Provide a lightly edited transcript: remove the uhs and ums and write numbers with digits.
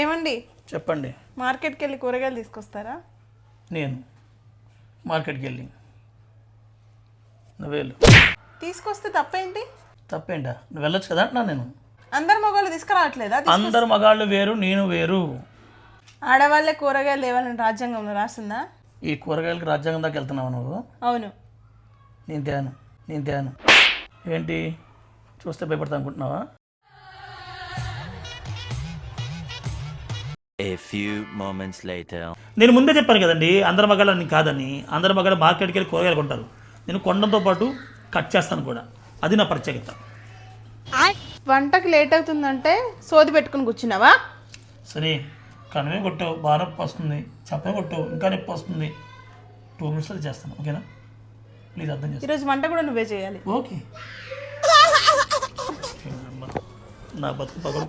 ఏమండి చెప్పండి. మార్కెట్కి వెళ్ళి కూరగాయలు తీసుకొస్తారా? నేను మార్కెట్కి వెళ్ళి నువ్వు వెళ్ళు. తీసుకొస్తే తప్పేంటి? తప్పేంటా? నువ్వు వెళ్ళొచ్చు కదా అంటున్నా నేను. అందరు మగవాళ్ళు తీసుకురావట్లేదా? అందరు మగాళ్ళు వేరు, నేను వేరు. ఆడవాళ్ళే కూరగాయలు లేవాలని రాజ్యాంగంలో రాసిందా? ఈ కూరగాయలకి రాజ్యాంగం దాకా వెళ్తున్నావు నువ్వు? అవును. నేను తేను. ఏంటి చూస్తే భయపడతా అనుకుంటున్నావా? A few moments later. నేను ముందే చెప్పాను కదండి, అందరి మగాళ్ళని కాదని. అందరి మగాళ్ళు మార్కెట్కి వెళ్ళి కూరగాయలు కొంటారు. నేను కొనడంతో పాటు కట్ చేస్తాను కూడా. అది నా ప్రత్యేకత. వంటకి లేట్ అవుతుందంటే సోది పెట్టుకుని కూర్చున్నావా? సరే, కనవే కొట్టావు, బాగా నొప్పి వస్తుంది. చెప్పే కొట్టావు, ఇంకా నొప్పి వస్తుంది. 2 minutes చేస్తాను, ఓకేనా? ప్లీజ్ అర్థం చేస్తాను. ఈరోజు వంట కూడా నువ్వే చేయాలి. ఓకే. నా బతుకు పగడు